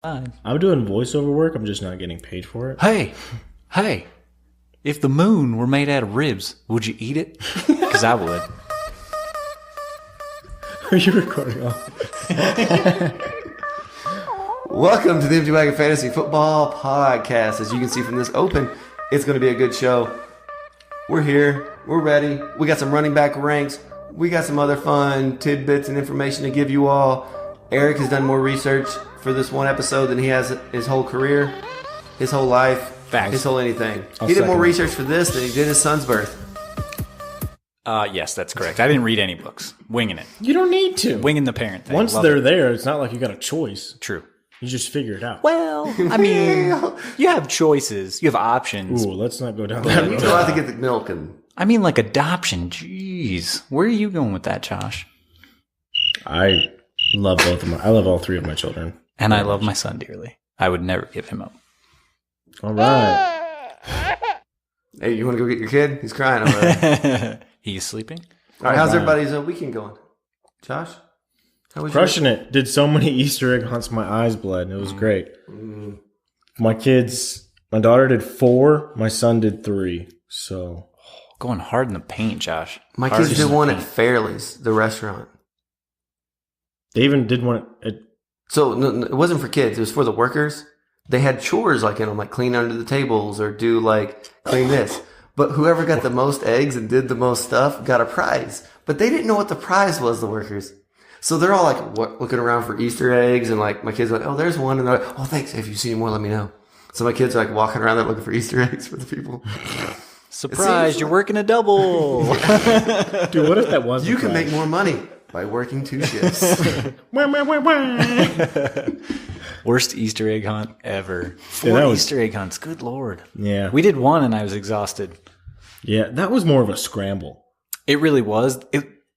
Fine. I'm doing voiceover work. I'm just not getting paid for it. Hey, if the moon were made out of ribs, would you eat it? Because I would. Are you recording off? Welcome to the Empty Wagon Fantasy Football Podcast. As you can see from this open, it's going to be a good show. We're here. We're ready. We got some running back ranks. We got some other fun tidbits and information to give you all. Eric has done more research for this one episode than he has his whole career, his whole life, Facts. his whole anything. I'll He did more second research for this than he did his son's birth. Yes, that's correct. I didn't read any books. Winging it. You don't need to. Winging the parent thing. Once Love they're it. there, it's not like you got a choice. True. You just figure it out. Well, I mean, you have choices. You have options. Ooh, let's not go down that You road. go out to get the milk and I mean, like adoption. Jeez. Where are you going with that, Josh? I love I love all three of my children. And I love my son dearly. I would never give him up. All right. hey, you want to go get your kid? He's crying over there. He's sleeping? All right, how's Bye. everybody's weekend going? Josh? How was Crushing it. Did so many Easter egg hunts, my eyes bled. And it was great. My kids, my daughter did 4. My son did 3. So Going hard in the paint, Josh. My Hard kids in did the one at paint. Fairley's, the restaurant. they even did one at So no, it wasn't for kids; it was for the workers. They had chores like in them, like clean under the tables or do like clean this. But whoever got the most eggs and did the most stuff got a prize. But they didn't know what the prize was. The workers, so they're all like looking around for Easter eggs, and like my kids are like, "Oh, there's one," and they're like, "Oh, thanks. If you see more, let me know." So my kids are like walking around there looking for Easter eggs for the people. Surprise, seems you're working a double. dude, what if that was You can make more money by working 2 shifts. Worst Easter egg hunt ever. Yeah, 4 that was- Easter egg hunts. Good Lord. Yeah. We did one and I was exhausted. Yeah, that was more of a scramble. It really was.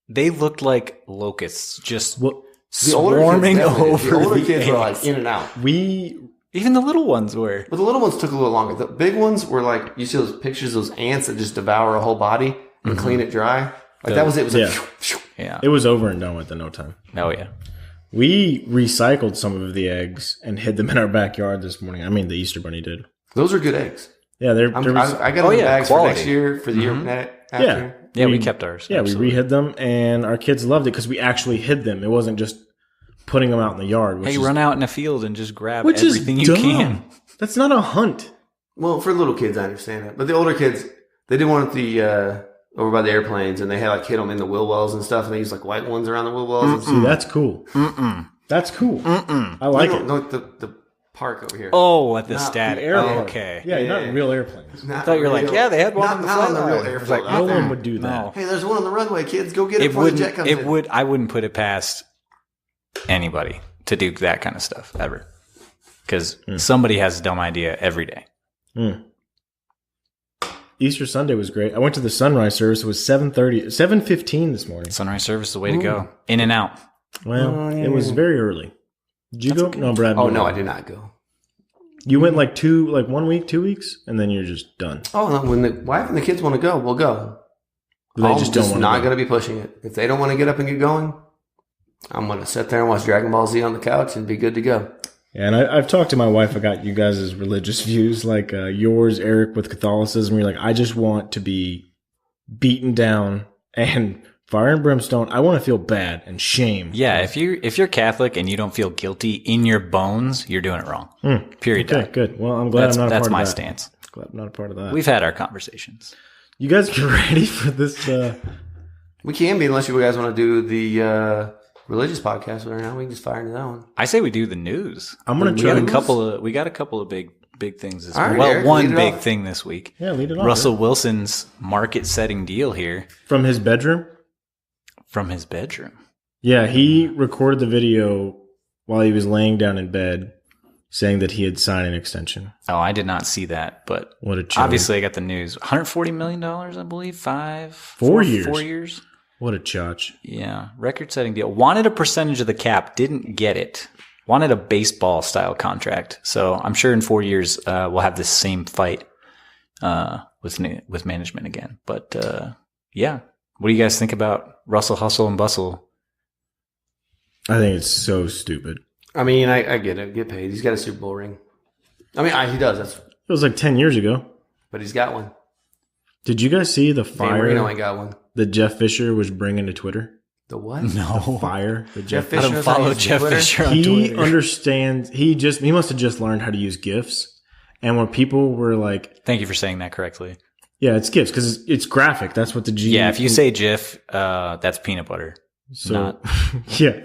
They looked like locusts just Well, The older kids swarming definitely did. over The older the kids were like eggs. in and out. we Even the little ones were. But the little ones took a little longer. The big ones were like, you see those pictures of those ants that just devour a whole body and clean it dry? Like that was it. It was like, Yeah. phew, phew. Yeah. it was over and done with in no time. Oh, yeah. We recycled some of the eggs and hid them in our backyard this morning. I mean, the Easter Bunny did. Those are good eggs. Yeah, they're I got Oh, them in yeah, bags quality. for next year, for the year after. Yeah. Yeah, we kept ours. Yeah, Absolutely. we rehid them, and our kids loved it because we actually hid them. It wasn't just putting them out in the yard. Which Hey, is, run out in a field and just grab which is everything you dumb. can. That's not a hunt. Well, for little kids, I understand that. But the older kids, they did one at the, over by the airplanes, and they had like hit them in the wheel wells and stuff, and they used like white ones around the wheel wells. See, that's cool. That's cool. I like it. No, the park over here. Oh, at the Not stat. the airport. Okay. Yeah, not yeah. real airplanes. Not I thought you were like, real- yeah, they had one on the not on flight the real line. airport. Like, out No there. one would do that. No. Hey, there's one on the runway, kids. Go get it It before the jet wouldn't. comes in. I wouldn't put it past anybody to do that kind of stuff ever, because somebody has a dumb idea every day. Easter Sunday was great. I went to the sunrise service. It was 7:15 this morning. Sunrise service is the way to go. In and out. Well, it was very early. Did you go? No, Brad. Oh, no, I did not go. You went like 1 week, 2 weeks, and then you're just done. Oh, no, when the wife and the kids want to go, we'll go. They I'm just just, don't want not to. going to be pushing it. If they don't want to get up and get going, I'm going to sit there and watch Dragon Ball Z on the couch and be good to go. Yeah, and I've talked to my wife about you guys' religious views, like yours, Eric, with Catholicism. You're like, I just want to be beaten down and fire and brimstone. I want to feel bad and shame. Yeah, if you're Catholic and you don't feel guilty in your bones, you're doing it wrong. Period. Okay, good. Well, I'm glad That's I'm not a part that's of my that. stance. Glad I'm not a part of that. We've had our conversations. You guys get ready for this? We can be, unless you guys want to do the religious podcast right now. We can just fire into that one. I say we do the news. I'm gonna we try got a to- couple of big things this All week. right, Well, Eric, one lead it big off. thing this week. Yeah, lead it off. Russell Wilson's market-setting deal here From his bedroom. from his bedroom. Yeah, he recorded the video while he was laying down in bed, saying that he had signed an extension. Oh, I did not see that, but What a joke! obviously I got the news. $140 million, I believe. 4 years. 4 years. What a chotch. Yeah, record-setting deal. Wanted a percentage of the cap, didn't get it. Wanted a baseball-style contract. So I'm sure in 4 years we'll have this same fight with management again. But yeah, what do you guys think about Russell Hustle and Bustle? I think it's so stupid. I mean, I get it. Get paid. He's got a Super Bowl ring. I mean, he does. It was like 10 years ago. But he's got one. Did you guys see the Dan fire Marino ain't got one. that Jeff Fisher was bringing to Twitter? The what? No. Fire that Jeff Jeff I Fisher. don't follow Jeff Fisher on He Twitter. understands. He must have just learned how to use GIFs. And when people were like, Thank you for saying that correctly. yeah, it's GIFs because it's graphic. That's what the G. Yeah, if you say GIF, that's peanut butter. So Not- yeah.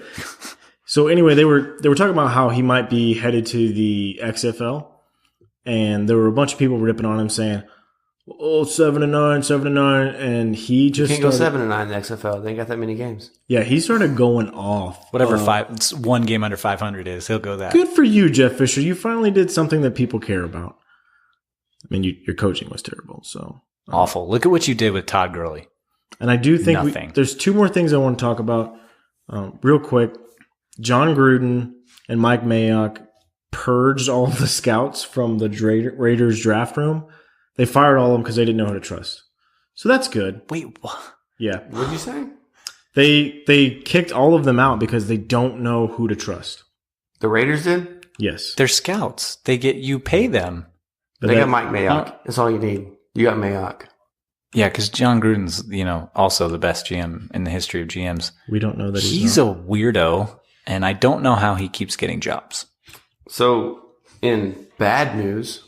So anyway, they were talking about how he might be headed to the XFL, and there were a bunch of people ripping on him saying, "Oh, 7-9, 7-9," and he just Can't go started- 7-9 in the XFL. They ain't got that many games. Yeah, he started going off. Whatever it's one game under 500 is, he'll go that. Good for you, Jeff Fisher. You finally did something that people care about. I mean, your coaching was terrible, so. Awful. Look at what you did with Todd Gurley. And I do think Nothing. there's two more things I want to talk about real quick. John Gruden and Mike Mayock purged all of the scouts from the Raiders draft room. They fired all of them because they didn't know who to trust. So that's good. Wait, what? Yeah. What'd you say? They kicked all of them out because they don't know who to trust. The Raiders did? Yes. They're scouts. You pay them. But They that- got Mike Mayock. That's all you need. You got Mayock. Yeah, because John Gruden's, also the best GM in the history of GMs. we don't know that He's a weirdo, and I don't know how he keeps getting jobs. So, in bad news,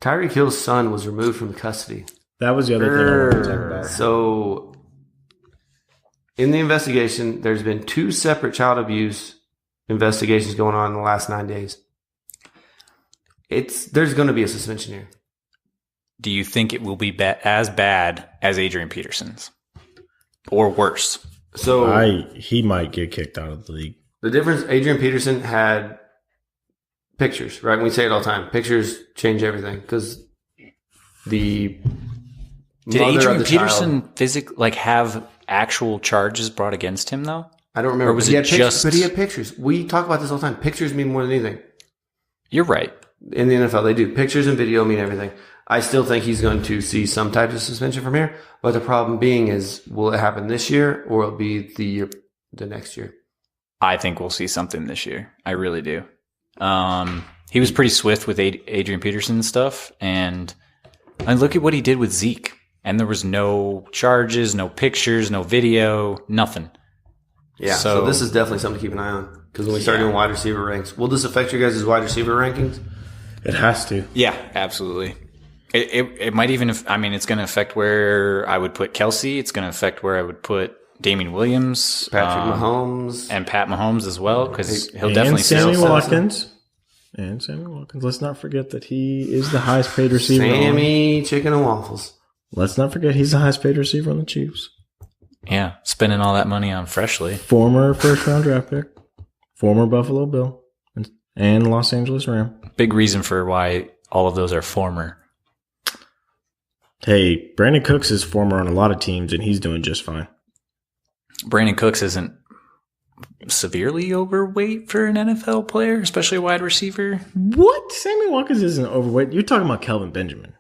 Tyreek Hill's son was removed from custody. That was the other thing I wanted to talk about. So, in the investigation, there's been 2 separate child abuse investigations going on in the last 9 days. There's going to be a suspension here. Do you think it will be as bad as Adrian Peterson's? Or worse? So, He might get kicked out of the league. the difference, Adrian Peterson had pictures, right? We say it all the time. Pictures change everything because the Did mother of Adrian the Peterson child, have actual charges brought against him, though? I don't remember. or was but he it had pictures, just- But he had pictures. We talk about this all the time. Pictures mean more than anything. You're right. In the NFL, they do. Pictures and video mean everything. I still think he's going to see some type of suspension from here. But the problem being is, will it happen this year or will it be the next year? I think we'll see something this year. I really do. He was pretty swift with Adrian Peterson stuff, and look at what he did with Zeke. And there was no charges, no pictures, no video, nothing. Yeah. So this is definitely something to keep an eye on. Because when we start doing wide receiver ranks, will this affect your guys' wide receiver rankings? It has to. Yeah, absolutely. It might even, it's going to affect where I would put Kelsey. It's going to affect where I would put Damian Williams, Patrick Mahomes. and Pat Mahomes as well, because he'll And definitely Sammy sell. Watkins. And Sammy Watkins. Let's not forget that he is the highest paid receiver. Sammy Chicken and Waffles. Let's not forget he's the highest paid receiver on the Chiefs. Yeah, spending all that money on Freshly. Former first round draft pick. Former Buffalo Bill. And Los Angeles Ram. Big reason for why all of those are former. Hey, Brandon Cooks is former on a lot of teams, and he's doing just fine. Brandon Cooks isn't severely overweight for an NFL player, especially a wide receiver. What? Sammy Watkins isn't overweight. You're talking about Kelvin Benjamin.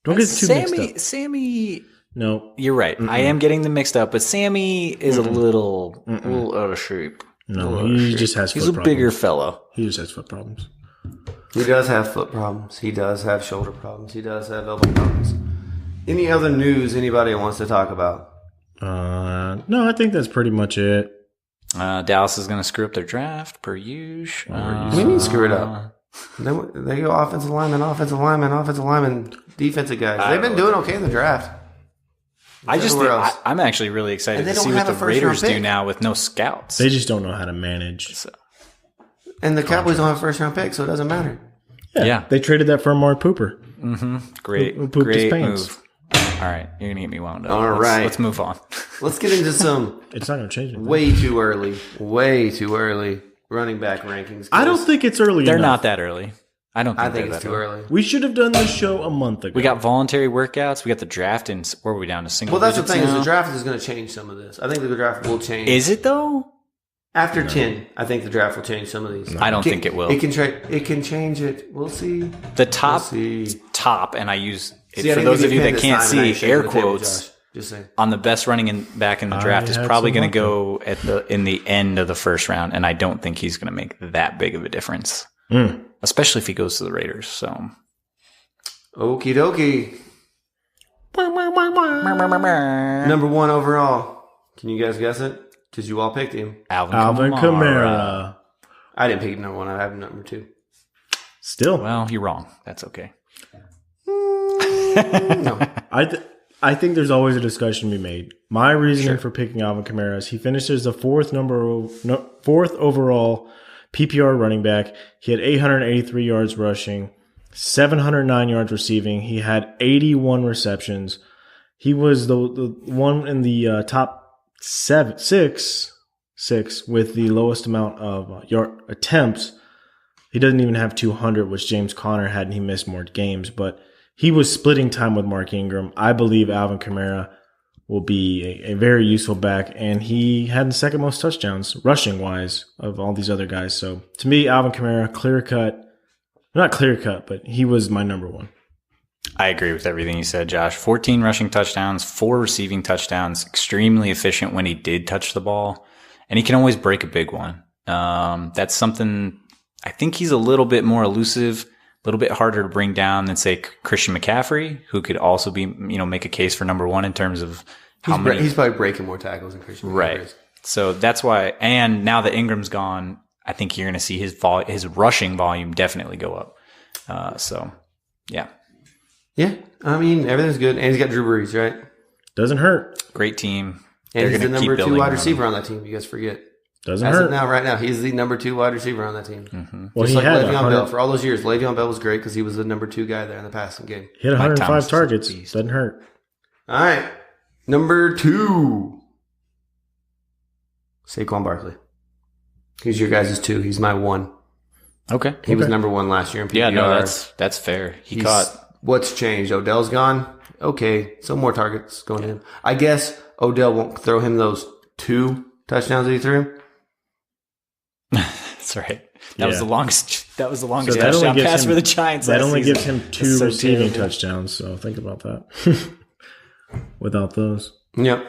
Don't get too mixed up. Sammy, No, you're right. I am getting them mixed up, but Sammy is a little out of shape. no, he just has He's foot a problems. bigger fellow. He just has foot problems. He does have foot problems. He does have shoulder problems. He does have elbow problems. Any other news anybody wants to talk about? No, I think that's pretty much it. Dallas is going to screw up their draft per usual. We need to screw it up. They go offensive lineman, defensive guys. They've been doing okay in the draft. I just think, Everywhere else. I'm actually really excited And they to don't see what have a the first-round Raiders do pick. now with no scouts. They just don't know how to manage. So, And the Cowboys don't have a first round pick, so it doesn't matter. Yeah. They traded that for Amari Pooper. great, Who pooped his great pants. move. All right, you're going to get me wound up. All Let's- right. Let's move on. Let's get into some It's not going to change anything. way too early running back rankings. I don't think it's early They're enough. not that early. I don't think, I think they're it's that too early. early. We should have done this show a month ago. We got voluntary workouts. We got the draft, and where are we down to single Well, that's the digits thing is now? the draft is going to change some of this. I think the draft will change. Is it though? After 10, I think the draft will change some of these. I don't think it will. It can change it. We'll see. The top, We'll see. top, and I use it See, I for need those to of be you pinned that this can't time, and I see ain't shaking air the table, quotes. Josh. Just saying. on the best running back in the draft is had probably some going to hope go in the end of the first round, and I don't think he's going to make that big of a difference, Mm. especially if he goes to the Raiders. So, Okie dokie. Number 1 overall. Can you guys guess it? Because you all picked him. Alvin Kamara. I didn't pick number 1. I have number 2. Still, Well, you're wrong. That's okay. No. I think there's always a discussion to be made. My reasoning for picking Alvin Kamara is he finishes the fourth overall PPR running back. He had 883 yards rushing, 709 yards receiving. He had 81 receptions. He was the one in the top six with the lowest amount of yard attempts. He doesn't even have 200, which James Conner had, and he missed more games. But he was splitting time with Mark Ingram. I believe Alvin Kamara will be a very useful back, and he had the second most touchdowns, rushing-wise, of all these other guys. So, to me, Alvin Kamara, clear-cut. Not clear-cut, but he was my number 1. I agree with everything you said, Josh. 14 rushing touchdowns, 4 receiving touchdowns, extremely efficient when he did touch the ball, and he can always break a big one. That's something I think he's a little bit more elusive, a little bit harder to bring down than, say, Christian McCaffrey, who could also be, make a case for number 1 in terms of how many. He's probably breaking more tackles than Christian McCaffrey Right. is. So that's why, and now that Ingram's gone, I think you're going to see his rushing volume definitely go up. So, yeah. Yeah. I mean, everything's good. And he's got Drew Brees, right? Doesn't hurt. Great team. And They're he's the gonna keep number 2 building wide around receiver him. on that team. You guys forget. Doesn't As hurt. of now, right now, he's the number 2 wide receiver on that team. Mm-hmm. Well, Just he like had Le'Veon 100 Bell. For all those years, Le'Veon Bell was great because he was the number 2 guy there in the passing game. He had Mike 105 Thomas is a targets. beast. Doesn't hurt. All right. Number 2. Saquon Barkley. He's your guys' 2. He's my 1. Okay. He was number 1 last year in PPR. Yeah, no, that's fair. He caught. What's changed? Odell's gone. Okay, some more targets going to him. I guess Odell won't throw him those 2 touchdowns that he threw him. That's right. That was Yeah. the longest. That was the longest So that only touchdown gives pass him- for the Giants. That last only season. gives him 2 That's so receiving terrible. touchdowns, so think about that. Without those, Yep.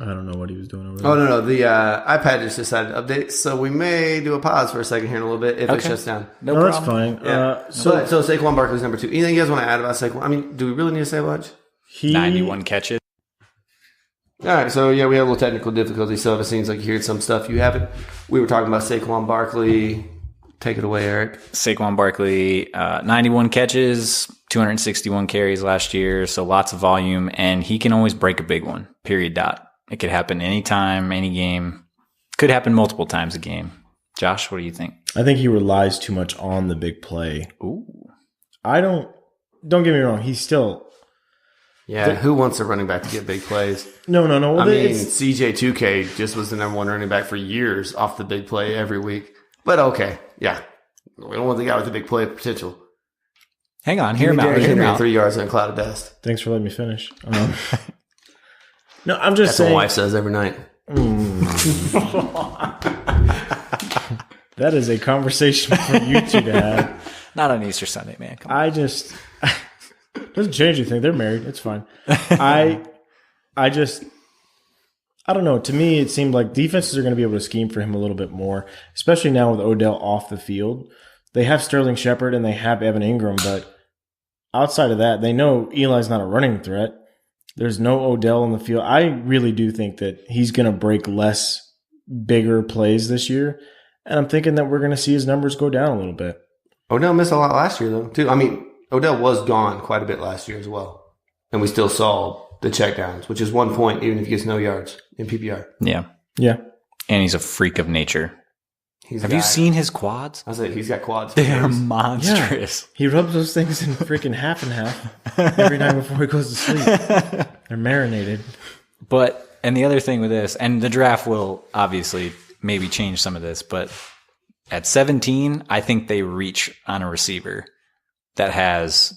I don't know what he was doing over there. Oh, no. The iPad just decided to update, so we may do a pause for a second here in a little bit if it Okay. shuts down. No No, that's problem. fine. Yeah. So So Saquon Barkley's number 2. Anything you guys want to add about Saquon? I mean, do we really need to say much? he 91 catches. All right, so yeah, we have a little technical difficulty. So if it seems like you heard some stuff you haven't, we were talking about Saquon Barkley. Take it away, Eric. Saquon Barkley, 91 catches, 261 carries last year, so lots of volume, and he can always break a big one. Period. Dot. It could happen anytime, any game. Could happen multiple times a game. Josh, what do you think? I think he relies too much on the big play. Ooh. Don't get me wrong. He's still Yeah, who wants a running back to get big plays? no. Well, I mean, it's- CJ2K just was the number 1 running back for years off the big play every week. But okay, yeah. We don't want the guy with the big play potential. Hang on, hear him out. Derrick Hear him Henry out. 3 yards in a cloud of dust. thanks for letting me finish. No, I'm just That's what my saying wife says every night. that is a conversation for you two to have. Not on Easter Sunday, man. Come on. I just doesn't change anything. They're married. It's fine. I don't know. To me, it seemed like defenses are going to be able to scheme for him a little bit more, especially now with Odell off the field. They have Sterling Shepard and they have Evan Ingram, but outside of that, they know Eli's not a running threat. There's no Odell on the field. I really do think that he's going to break less bigger plays this year, and I'm thinking that we're going to see his numbers go down a little bit. Odell missed a lot last year, though, too. I mean, Odell was gone quite a bit last year as well. And we still saw the checkdowns, which is 1 point, even if he gets no yards in PPR. Yeah. Yeah. And he's a freak of nature. He's Have you seen his quads? I said he's got quads. They are monstrous. He rubs those things in freaking half and half every night before he goes to sleep. They're marinated. But, and the other thing with this, and the draft will obviously maybe change some of this, but at 17, I think they reach on a receiver that has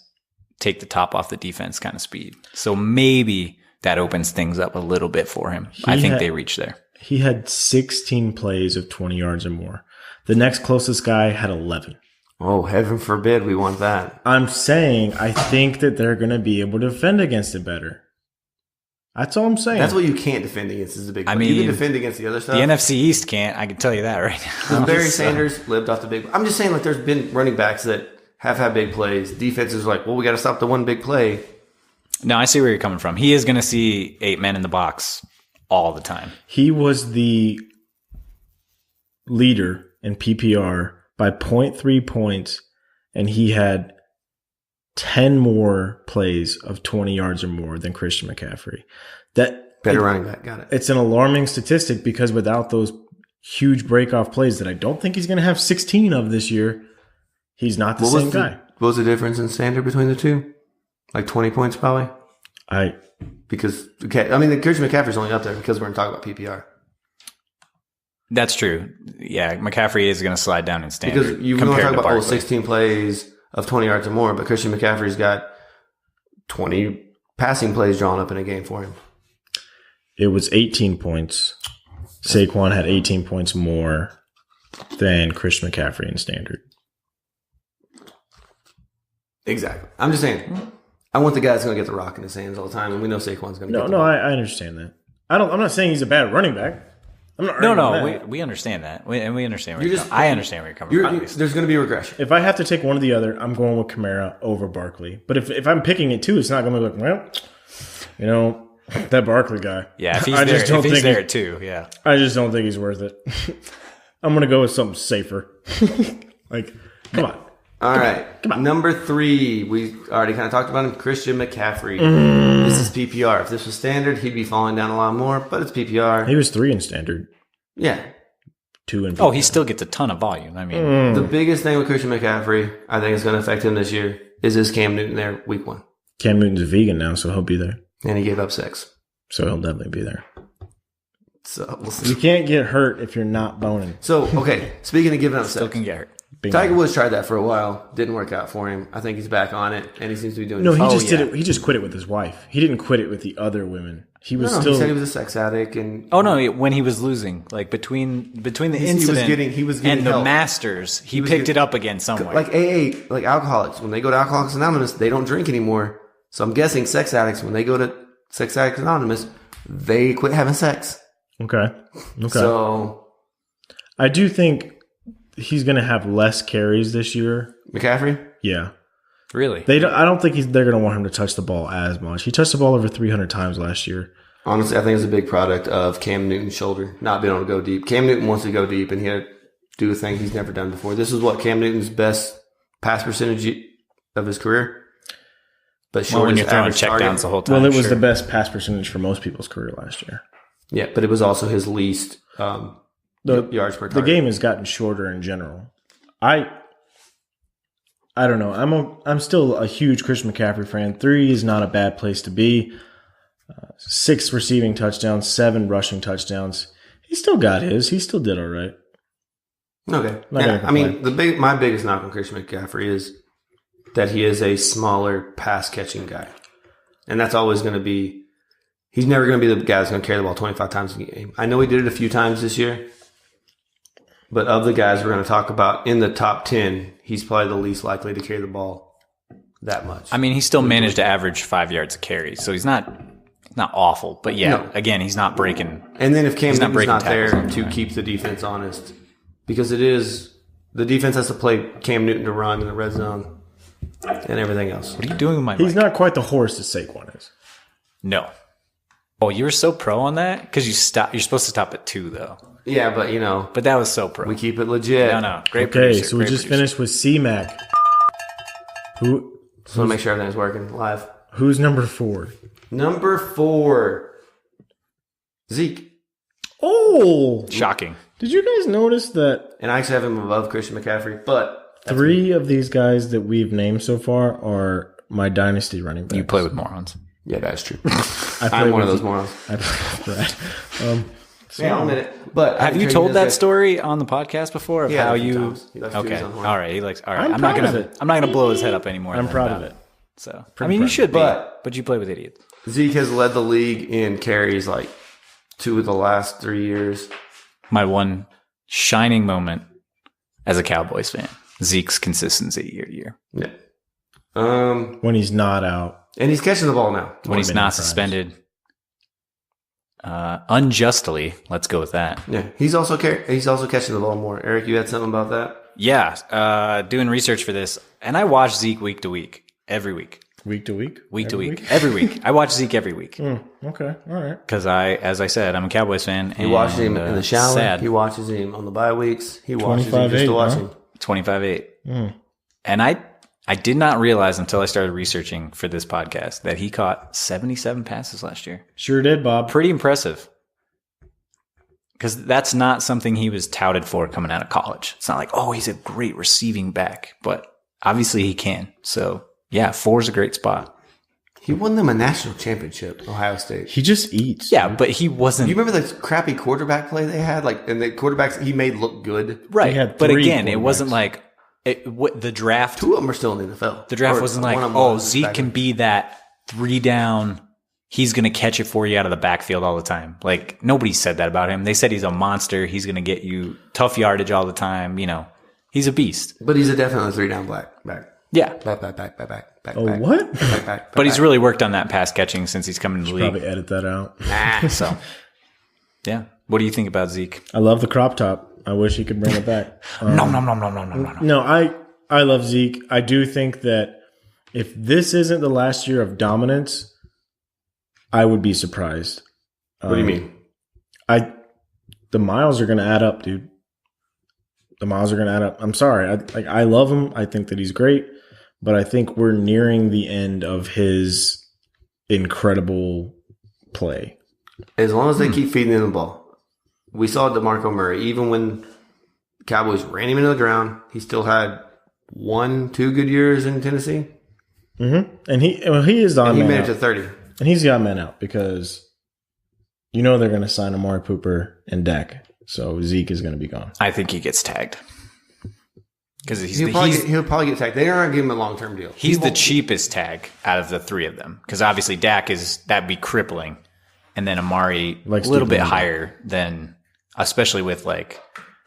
take the top off the defense kind of speed. So maybe that opens things up a little bit for him. I think they reach there. He had 16 plays of 20 yards or more. The next closest guy had 11. Oh, heaven forbid we want that. I'm saying I think that they're going to be able to defend against it better. That's all I'm saying. That's what you can't defend against is the big play. I mean, you can defend against the other stuff. The NFC East can't. I can tell you that right now. Barry So- Sanders lived off the big. I'm just saying, like, there's been running backs that have had big plays. Defenses are like, well, we got to stop the one big play. No, I see where you're coming from. He is going to see 8 men in the box all the time. He was the leader in PPR by 0.3 points, and he had 10 more plays of 20 yards or more than Christian McCaffrey. Better running back. Got it. It's an alarming statistic because without those huge breakoff plays that I don't think he's going to have 16 of this year, he's not the same guy. What was the difference in standard between the two? Like 20 points, probably. Because I mean, the Christian McCaffrey's only up there because we're going to talk about PPR. That's true. Yeah, McCaffrey is going to slide down in standard. Because you want to talk about 16 plays of 20 yards or more, but Christian McCaffrey's got 20 passing plays drawn up in a game for him. It was 18 points. Saquon had 18 points more than Christian McCaffrey in standard. Exactly. I'm just saying, I want the guy that's going to get the rock in his hands all the time, and we know Saquon's going to get the No, rock. I understand that. I'm not saying he's a bad running back. I'm not arguing that. We understand that. We understand where You're you're just- coming. I understand where you're coming from. There's going to be a regression. If I have to take one or the other, I'm going with Kamara over Barkley. But if I'm picking it too, it's not going to be like, well, you know, that Barkley guy. Yeah, if he's I there, just don't if he's think there too, yeah. I just don't think he's worth it. I'm going to go with something safer. Like, come on. All right. Number 3, we already kind of talked about him, Christian McCaffrey. This is PPR. If this was standard, he'd be falling down a lot more, but it's PPR. He was 3 in standard, Yeah. 2 in PPR. Oh, he still gets a ton of volume. I mean, The biggest thing with Christian McCaffrey, I think is going to affect him this year, is his Cam Newton there week 1. Cam Newton's a vegan now, so he'll be there. And he gave up 6. So he'll definitely be there. So we'll see. You can't get hurt if you're not boning. So, okay, speaking of giving up still 6. can get hurt. Bingo. Tiger Woods tried that for a while. Didn't work out for him. I think he's back on it, and he seems to be doing No, he it. just did it. He just quit it with his wife. He didn't quit it with the other women. He was No, still. he said he was a sex addict, and Oh no! When he was losing, like between the incident he was getting and the help. Masters, he was picked getting- it up again somewhere. like AA, like alcoholics, when they go to Alcoholics Anonymous, they don't drink anymore. So I'm guessing sex addicts, when they go to Sex Addicts Anonymous, they quit having sex. Okay. So I do think he's going to have less carries this year. McCaffrey, Yeah. really, I don't think they're going to want him to touch the ball as much. He touched the ball over 300 times last year. honestly, I think it's a big product of Cam Newton's shoulder not being able to go deep. Cam Newton wants to go deep, and he had to do a thing he's never done before. This is what Cam Newton's best pass percentage of his career. But well, when shortest you're throwing average check target. downs the whole time. Well, it was sure. the best pass percentage for most people's career last year. Yeah, but it was also his least yards per The target. game has gotten shorter in general. I don't know. I'm still a huge Christian McCaffrey fan. 3 is not a bad place to be. 6 receiving touchdowns, 7 rushing touchdowns. He still got his. He still did all right. Okay. Not Yeah, gonna I mean, my biggest knock on Christian McCaffrey is that he is a smaller pass catching guy. And that's always going to be, he's never going to be the guy that's going to carry the ball 25 times a game. I know he did it a few times this year, but of the guys we're going to talk about in the top 10, he's probably the least likely to carry the ball that much. I mean, he still managed to average 5 yards a carry, so he's not awful. But yeah, No. again, he's not breaking. And then if Cam He's not Newton's breaking not there tackles all the to time. keep the defense honest, because it is, the defense has to play Cam Newton to run in the red zone and everything else. What are you doing with my He's mic? not quite the horse that Saquon is. No. Oh, you were so pro on that because you're supposed to stop at 2 though. Yeah, but you know, But that was so pro. we keep it legit. No, great Okay, producer. so we great just producer. finished with C-Mac. Just want to make sure everything's working live. Who's number 4? Number 4, Zeke. Oh! Shocking. Did you guys notice that And I actually have him above Christian McCaffrey, but that's 3 of these guys that we've named so far are my dynasty running backs? You play with morons. yeah, that's true. I play I'm one of with- those morons. I play with Brad. Yeah, I'll admit it. But Have you told that story on the podcast before of Yeah, how a few you? times. He likes to do Okay, his own horn. all right. He likes. All right. I'm I'm not proud of gonna. it. I'm not gonna blow his head up anymore. I'm than proud that. of it. So I Pretty mean, you proud. should be, But- but you play with idiots. Zeke has led the league in carries like 2 of the last 3 years. My one shining moment as a Cowboys fan: Zeke's consistency year to year. Yeah. When he's not out. And he's catching the ball now. When he's been not surprised. suspended, unjustly. Let's go with that. Yeah, he's also catching the ball more. Eric, you had something about that? Yeah, doing research for this, and I watch Zeke week to week, every week. Week to week? Week to week. Every week. I watch Zeke every week. Okay. All right. Because as I said, I'm a Cowboys fan. He watches him in the shower. Sad. He watches him on the bye weeks. He watches him 25-8, just to watch huh? him. 25-8. And I did not realize until I started researching for this podcast that he caught 77 passes last year. Sure did, Bob. Pretty impressive. Because that's not something he was touted for coming out of college. It's not like, oh, he's a great receiving back. But obviously he can. So, yeah, 4 is a great spot. He won them a national championship, Ohio State. He just eats. Yeah, but he wasn't. Do you remember the crappy quarterback play they had? And the quarterbacks he made look good. Right. He had But 3 again, it quarterbacks. wasn't like the draft. 2 of them are still in the NFL. The draft Or wasn't like, one of them oh, was Zeke back can in- be that 3 down. He's going to catch it for you out of the backfield all the time. Like, nobody said that about him. They said he's a monster. He's going to get you tough yardage all the time. He's a beast. But he's a definitely 3 down back. Yeah. Back. Oh, what? Back. But he's really worked on that pass catching since he's come into the league. Probably edit that out. So, yeah. What do you think about Zeke? I love the crop top. I wish he could bring it back. No. No, I love Zeke. I do think that if this isn't the last year of dominance, I would be surprised. What do you mean? The miles are going to add up, dude. The miles are going to add up. I'm sorry. I love him. I think that he's great, but I think we're nearing the end of his incredible play. As long as they keep feeding him the ball. We saw DeMarco Murray, even when the Cowboys ran him into the ground, he still had 1-2 good years in Tennessee. Mm-hmm. And he is the odd And he man made it out. to 30. And he's the odd man out because they're going to sign Amari Cooper and Dak. So Zeke is going to be gone. I think he gets tagged. Because He'll probably get tagged. They aren't giving him a long-term deal. he's the cheapest tag out of the 3 of them. Because obviously Dak that'd be crippling. And then Amari a Like little Steve bit Young. higher than, especially with like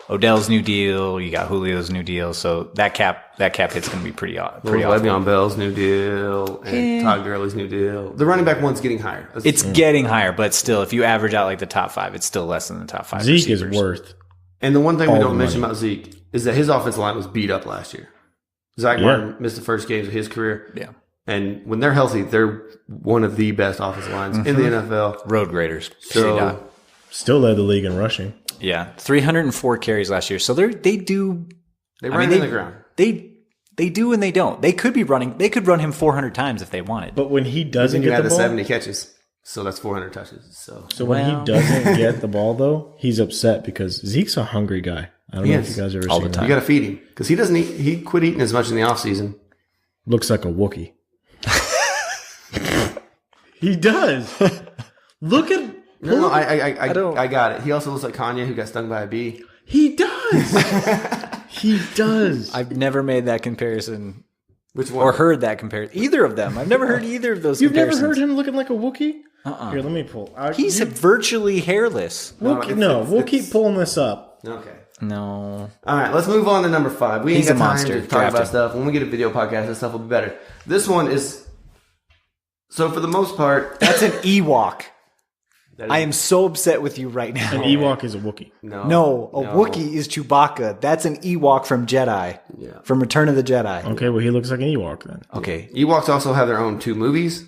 Odell's new deal. You got Julio's new deal. So that cap hit's going to be pretty awful. Le'Veon Bell's new deal and Todd Gurley's new deal. The running back one's getting higher. It's getting higher, but still, if you average out like the top 5, it's still less than the top 5 Zeke receivers. is worth. And the one thing we all don't the mention money. about Zeke is that his offensive line was beat up last year. Zach Martin missed the first games of his career. Yeah. And when they're healthy, they're one of the best offensive lines in the NFL. Road graders. So Still led the league in rushing. Yeah. 304 carries last year. So they do. they run him in the ground. They do and they don't. They could run him 400 times if they wanted. But when he doesn't Then you get had the the ball, 70 catches. So that's 400 touches. So when Well. he doesn't get the ball, though, he's upset because Zeke's a hungry guy. I don't know if is. you guys ever All seen the him. time. you got to feed him because he doesn't eat. He quit eating as much in the offseason. Looks like a Wookiee. He does. Look at. No, I don't- I got it. He also looks like Kanye who got stung by a bee. He does. He does. I've never made that comparison Which one? or heard that comparison. Either of them. I've never heard either of those You've never comparisons. heard him looking like a Wookiee? Here, let me pull. He's virtually hairless. We'll it's- keep pulling this up. Okay. No. All right, let's move on to number 5. We ain't He's got a time monster. to talk Draft about him. stuff. When we get a video podcast, that stuff will be better. This one is so for the most part. That's an Ewok. that is- I am so upset with you right now. An Ewok is a Wookiee. No, a Wookiee is Chewbacca. That's an Ewok from Jedi. Yeah. From Return of the Jedi. Okay, well, he looks like an Ewok then. Okay. Ewoks also have their own 2 movies,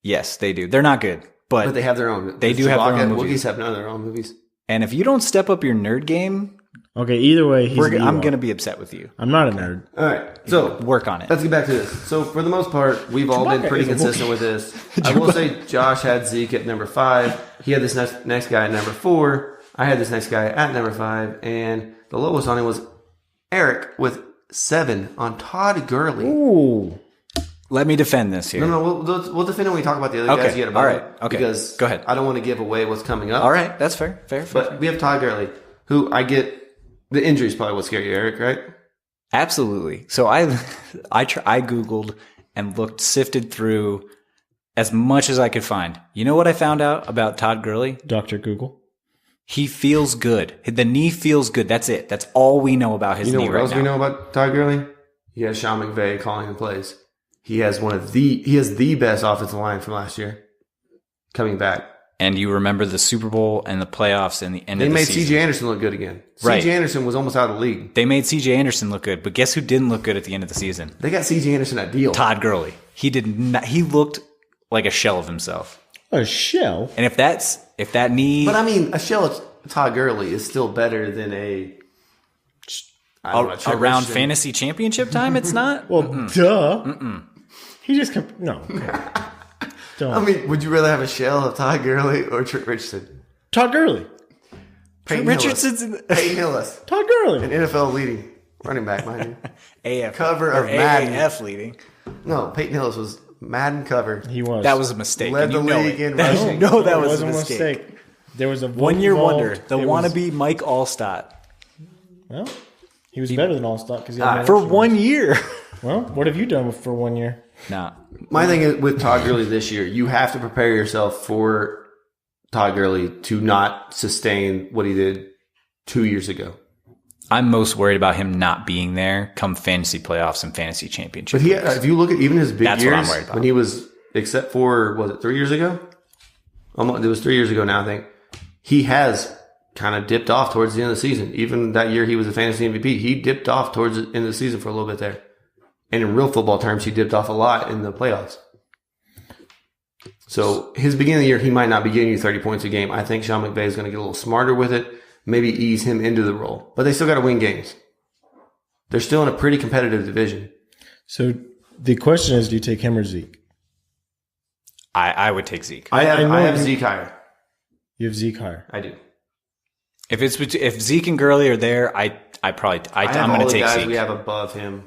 Yes, they do. They're not good. but But they have their own. They do have their own movies. Wookiees have none of their own movies. and if you don't step up your nerd game, Okay, either way, he's an I'm Ewok. going to be upset with you. I'm not a nerd. All right, so Work on it. let's get back to this. So for the most part, we've all been Chewbacca pretty is a consistent with this. I will say Josh had Zeke at number 5. He had this next guy at number 4. I had this next guy at number 5, and the lowest on him was Eric with 7 on Todd Gurley. Ooh. Let me defend this here. No, we'll defend it when we talk about the other Okay, guys yet. About all right, it, okay, Because go ahead. I don't want to give away what's coming up. All right, that's fair. Fair. But we have Todd Gurley, who I get the injury is probably what scared you, Eric, right? Absolutely. So I Googled and sifted through as much as I could find. You know what I found out about Todd Gurley? Dr. Google. He feels good. The knee feels good. That's it. That's all we know about his You know knee what right else now. we know about Todd Gurley? He has Sean McVay calling the plays. He has the best offensive line from last year coming back. And you remember the Super Bowl and the playoffs and the end They of the made season. C.J. Anderson look good again. Right. C.J. Anderson was almost out of the league. They made C.J. Anderson look good, but guess who didn't look good at the end of the season? They got C.J. Anderson that deal. Todd Gurley. He did not. He looked like a shell of himself. A shell. And if that knee But I mean, a shell of Todd Gurley is still better than around fantasy championship time, it's not. Well, duh. He just kept no. Don't. I mean, would you rather have a shell of Todd Gurley or Trent Richardson? Todd Gurley. Peyton Richardson's Hillis. in Peyton Hillis, Todd Gurley. an NFL leading running back, mind you. AF Cover or of Madden. AAF leading. No, Peyton Hillis was Madden cover. He was. That was a mistake. Led and you the know league it. in That- rushing. No, that It was a wasn't mistake. There was a 1 year involved. wonder. The It was- wannabe Mike Allstott. Well, he was better than Allstott because For 1 year. Well, what have you done for 1 year? Nah. My thing is with Todd Gurley this year, you have to prepare yourself for Todd Gurley to not sustain what he did 2 years ago. I'm most worried about him not being there come fantasy playoffs and fantasy championship. But if you look at even his big That's what I'm years worried about. when he was, except for was it 3 years ago? It was 3 years ago now. I think he has kind of dipped off towards the end of the season. Even that year he was a fantasy MVP, he dipped off towards the end of the season for a little bit there. And in real football terms, he dipped off a lot in the playoffs. So his beginning of the year, he might not be getting you 30 points a game. I think Sean McVay is going to get a little smarter with it, maybe ease him into the role. But they still got to win games. They're still in a pretty competitive division. So the question is, do you take him or Zeke? I would take Zeke. I know have you- Zeke higher. You have Zeke higher. I do. If Zeke and Gurley are there, I'm I have going all to the take guys Zeke. we have above him.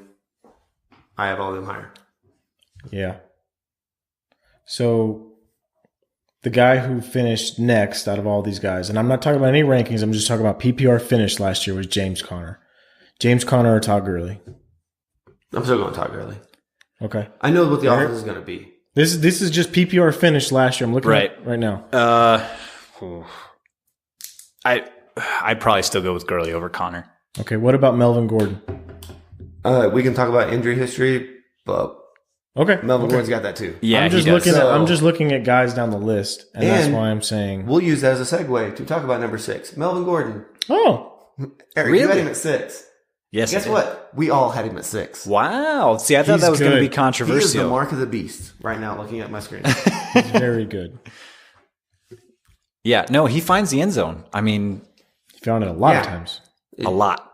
I have all of them higher. Yeah. So the guy who finished next out of all these guys, and I'm not talking about any rankings, I'm just talking about PPR finish last year, was James Conner. James Conner or Todd Gurley? I'm still going Todd Gurley. Okay. I know what the Eric? offense is going to be. This is just PPR finish last year. I'm looking Right. at it right now. I'd probably still go with Gurley over Connor. Okay. What about Melvin Gordon? We can talk about injury history, but Okay. Melvin okay. Gordon's got that too. Yeah, I'm just he does. looking at So- I'm just looking at guys down the list, and that's And- why I'm saying. We'll use that as a segue to talk about number 6, Melvin Gordon. Oh, Eric, you had Really? him at 6. Yes. Guess I did. what? We all had him at 6. Wow. See, I thought He's that was going to good. be He is the controversial. mark of the beast right now looking at my screen. he's very good. Yeah. No, he finds the end zone. I mean, He found it a lot of Yeah. times. a lot.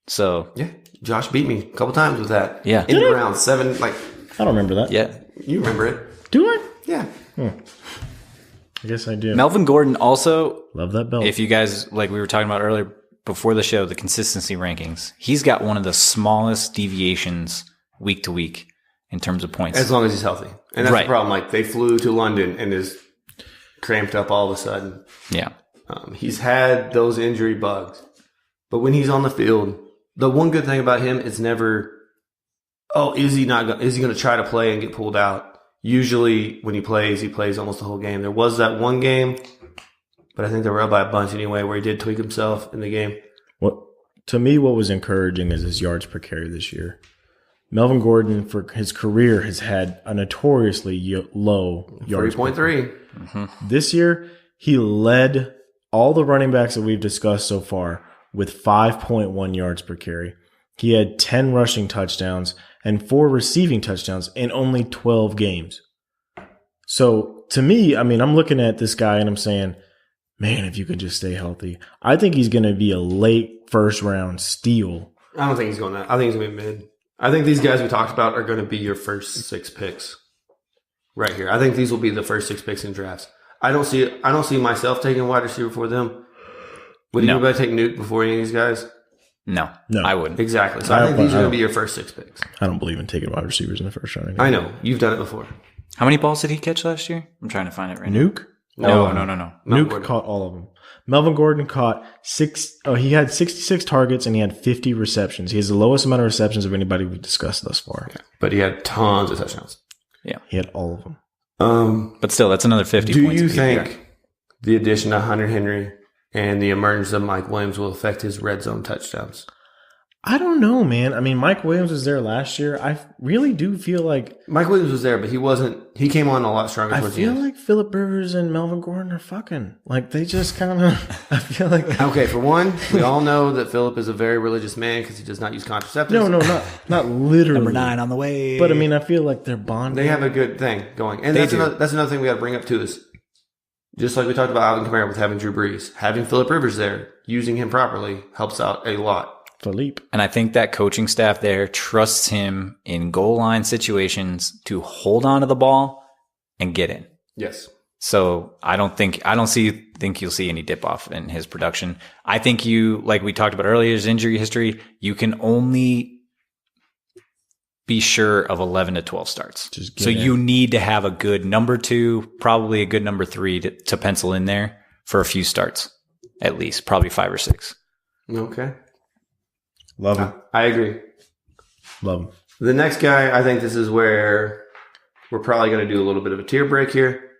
So, Yeah. Josh beat me a couple times with that. Yeah. In the round 7, like, I don't remember that. yeah. you remember it. Do I? Yeah. I guess I do. Melvin Gordon also, Love that belt. if you guys, like we were talking about earlier before the show, the consistency rankings, he's got one of the smallest deviations week to week in terms of points. As long as he's healthy. And that's Right. the problem. Like, they flew to London and is cramped up all of a sudden. Yeah. He's had those injury bugs. But when he's on the field, the one good thing about him is never, is he going to try to play and get pulled out? Usually when he plays almost the whole game. There was that one game, but I think they were up by a bunch anyway, where he did tweak himself in the game. What to me, what was encouraging is his yards per carry this year. Melvin Gordon, for his career, has had a notoriously low yards per 3.3. This year, he led all the running backs that we've discussed so far with 5.1 yards per carry. He had 10 rushing touchdowns and 4 receiving touchdowns in only 12 games. So to me, I mean, I'm looking at this guy and I'm saying, man, if you could just stay healthy, I think he's going to be a late first round steal. I don't think he's going to. I think he's going to be mid. I think these guys we talked about are going to be your first 6 picks right here. I think these will be the first 6 picks in drafts. I don't see myself taking a wide receiver for them. Would No. anybody take Nuke before any of these guys? No, No. I wouldn't. Exactly. So I think these are going to be your first 6 picks. I don't believe in taking wide receivers in the first round. I know. You've done it before. How many balls did he catch last year? I'm trying to find it right now. Nuke? No. Melvin Nuke Gordon. caught all of them. Melvin Gordon caught he had 66 targets and he had 50 receptions. He has the lowest amount of receptions of anybody we've discussed thus far. But he had tons of touchdowns. He had all of them. But still, that's another 50 Do points. you of PPR. think the addition of Hunter Henry and the emergence of Mike Williams will affect his red zone touchdowns? I don't know, man. I mean, Mike Williams was there last year. I really do feel like Mike Williams was there, but he wasn't. He came on a lot stronger. I towards the feel end. like Phillip Rivers and Melvin Gordon are fucking. Like they just kind of. I feel like Okay, for one, we all know that Philip is a very religious man because he does not use contraceptives. no, not literally. Number 9 on the way. But I mean, I feel like they're bonding. They have a good thing going. And that's another thing we got to bring up too is just like we talked about Alvin Kamara with having Drew Brees, having Phillip Rivers there, using him properly helps out a lot. Philippe. And I think that coaching staff there trusts him in goal line situations to hold on to the ball and get in. Yes. So I don't think you'll see any dip off in his production. I think like we talked about earlier, his injury history, you can only be sure of 11 to 12 starts. So you need to have a good number 2, probably a good number 3 to pencil in there for a few starts, at least, probably 5 or 6. Okay. Love him. I agree. Love him. The next guy, I think this is where we're probably going to do a little bit of a tier break here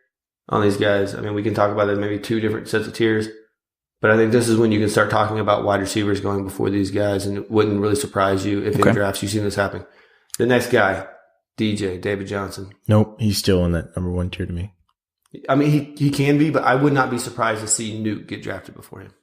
on these guys. I mean, we can talk about it maybe 2 different sets of tiers, but I think this is when you can start talking about wide receivers going before these guys, and it wouldn't really surprise you if in drafts you've seen this happen. The next guy, DJ, David Johnson. Nope, he's still in that number 1 tier to me. I mean, he can be, but I would not be surprised to see Nuke get drafted before him.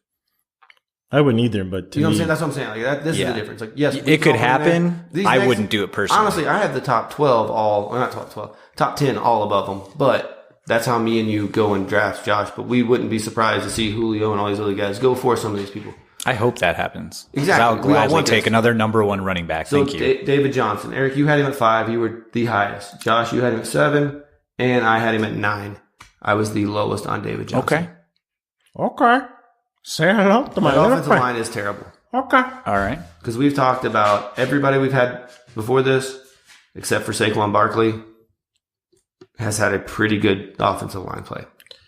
I wouldn't either, but to You know what I'm me, saying? That's what I'm saying. Like this is the difference. Like, yes, It could happen. I wouldn't do it personally. Honestly, I have the top 12 top 10 all above them. But that's how me and you go in drafts, Josh. But we wouldn't be surprised to see Julio and all these other guys go for some of these people. I hope that happens. Exactly. I'll We all gladly want take this. another number 1 running back. So Thank you. David Johnson. Eric, you had him at 5. You were the highest. Josh, you had him at 7. And I had him at 9. I was the lowest on David Johnson. Okay. Say hello to my My little offensive friend. line is terrible. Okay. All right. Because we've talked about everybody we've had before this, except for Saquon Barkley, has had a pretty good offensive line play.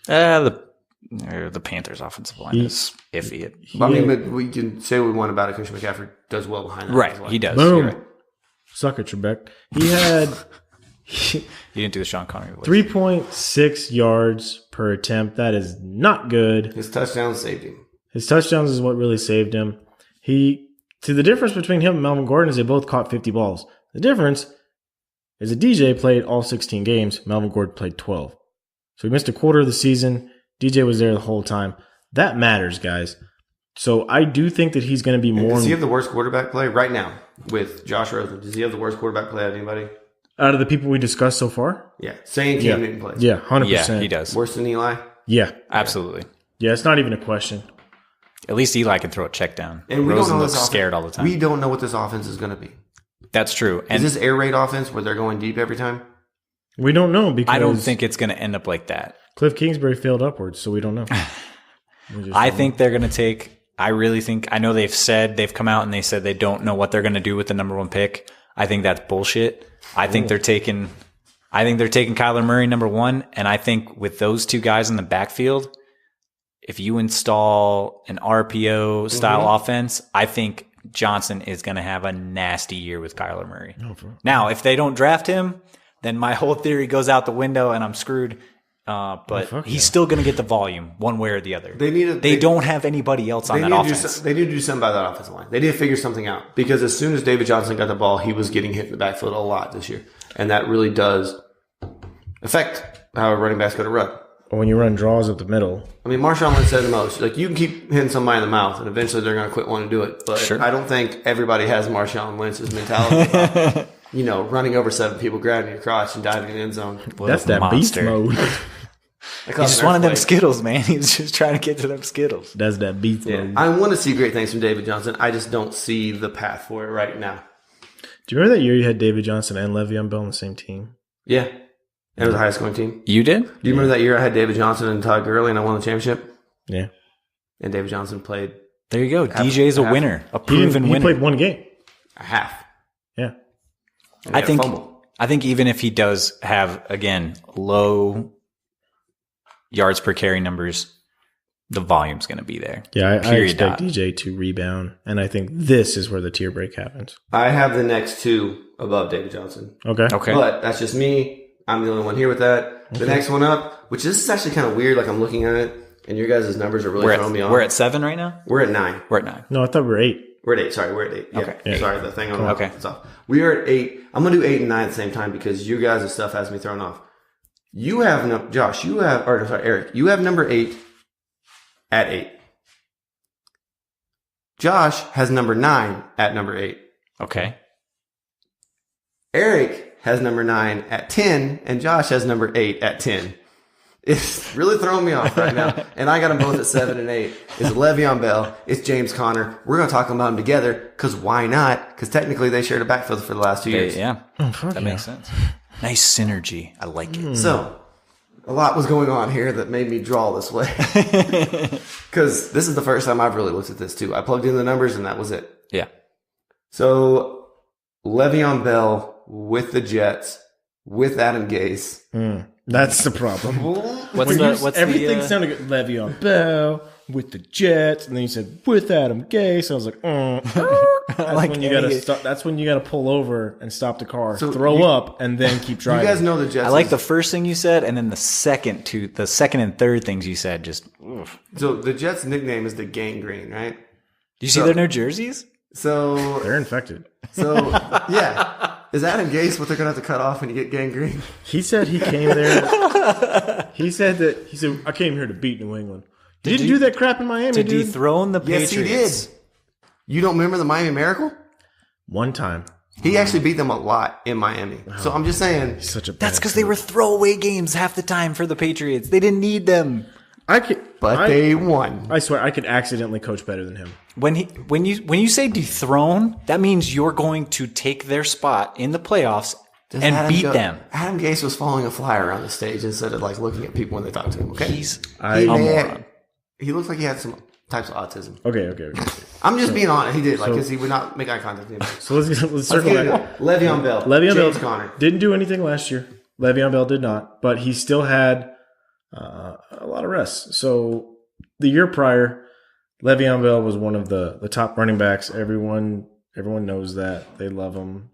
The Panthers' offensive line is iffy. I mean, but we can say what we want about it. Christian McCaffrey does well behind that. Right, he does. Boom. You're right. Suck it, Trebek. He had You didn't do the Sean Connery voice. 3.6 yards per attempt. That is not good. His touchdown saved him. His touchdowns is what really saved him. The difference between him and Melvin Gordon is they both caught 50 balls. The difference is that DJ played all 16 games. Melvin Gordon played 12. So he missed a quarter of the season. DJ was there the whole time. That matters, guys. So I do think that he's going to be more. Does he have the worst quarterback play right now with Josh Rosen? Does he have the worst quarterback play out of anybody? Out of the people we discussed so far? Yeah. Saying Cam Newton plays. Yeah, 100%. Yeah, he does. Worse than Eli? Yeah. Absolutely. Yeah, it's not even a question. At least Eli can throw a check down. And we Rosen don't know looks this scared all the time. We don't know what this offense is going to be. That's true. And Is this air raid offense where they're going deep every time? We don't know because I don't think it's going to end up like that. Cliff Kingsbury failed upwards, so we don't know. I think they're going to take. I really think. I know they've come out and they said they don't know what they're going to do with the number 1 pick. I think that's bullshit. I think they're taking Kyler Murray number 1, and I think with those 2 guys in the backfield, if you install an RPO style offense, I think Johnson is going to have a nasty year with Kyler Murray. Now, if they don't draft him, then my whole theory goes out the window and I'm screwed. But he's still going to get the volume one way or the other. They don't have anybody else on that offense. They need to do something about that offensive line. They need to figure something out because as soon as David Johnson got the ball, he was getting hit in the backfield a lot this year, and that really does affect how running backs go to run. when you run draws up the middle. I mean, Marshawn Lynch said the most. Like, you can keep hitting somebody in the mouth, and eventually they're going to quit wanting to do it. But Sure. I don't think everybody has Marshawn Lynch's mentality about, running over 7 people, grabbing your crotch, and diving in the end zone. That's that beast mode. He just wanted them Skittles, man. He was just trying to get to them Skittles. That's that beast Yeah. mode. I want to see great things from David Johnson. I just don't see the path for it right now. Do you remember that year you had David Johnson and Le'Veon Bell on the same team? Yeah. It was the highest scoring team. You did? Do you remember that year I had David Johnson and Todd Gurley and I won the championship? Yeah. And David Johnson played There you go. DJ's a winner, a He proven winner. played one game. a half. Yeah. And he had a fumble. I think even if he does have, again, low yards per carry numbers, the volume's going to be there. Yeah, I Period expect dot. DJ to rebound, and I think this is where the tier break happens. I have the next two above David Johnson. Okay. Okay. But that's just me. I'm the only one here with that. The next one up, which this is actually kind of weird. Like, I'm looking at it, and your guys' numbers are really throwing me off. We're at 7 right now? We're at 9. We're at 9. No, I thought we were 8. We're at 8. Sorry, we're at 8. Yeah. Okay. Sorry, the thing on the Okay. it's off. We are at 8. I'm going to do 8 and 9 at the same time because you guys' stuff has me thrown off. You have Eric, you have number 8 at 8. Josh has number 9 at number 8. Okay. Eric has number 9 at 10, and Josh has number 8 at 10. It's really throwing me off right now. And I got them both at 7 and 8. It's Le'Veon Bell. It's James Conner. We're going to talk about them together because why not? Because technically they shared a backfield for the last 2 years. Yeah. That makes sense. Nice synergy. I like it. So, a lot was going on here that made me draw this way. Because this is the first time I've really looked at this too. I plugged in the numbers and that was it. Yeah. So, Le'Veon Bell with the Jets, with Adam Gase. That's the problem. Everything the, sounded good. Le'Veon Bell with the Jets, and then you said with Adam Gase. I was like, That's when you gotta pull over and stop the car, throw up, and then keep driving. You guys know the Jets. I like the first thing you said, and then the second and third things you said. Just oof. So the Jets' nickname is the Gangrene, right? Do you see their new jerseys? So They're infected. So yeah. Is Adam Gase what they're going to have to cut off when you get gangrene? He said he came there. He said I came here to beat New England. Did you do that crap in Miami, To dude? dethrone the Yes, Patriots. he did. You don't remember the Miami Miracle? One time. He actually beat them a lot in Miami. So I'm just saying. He's such a bad That's because they were throwaway games half the time for the Patriots. They didn't need them. They won. I swear I could accidentally coach better than him. When you say dethrone, that means you're going to take their spot in the playoffs and beat them. Adam Gase was following a flyer around the stage instead of like looking at people when they talk to him. Okay, He's a moron. He looked like he had some types of autism. Okay. I'm just being honest. He did because he would not make eye contact with anybody. So let's circle back. Le'Veon Bell. Le'Veon James Bell Conner. didn't do anything last year. Le'Veon Bell did not, but he still had a lot of rest. So the year prior, Le'Veon Bell was one of the top running backs. Everyone knows that. They love him.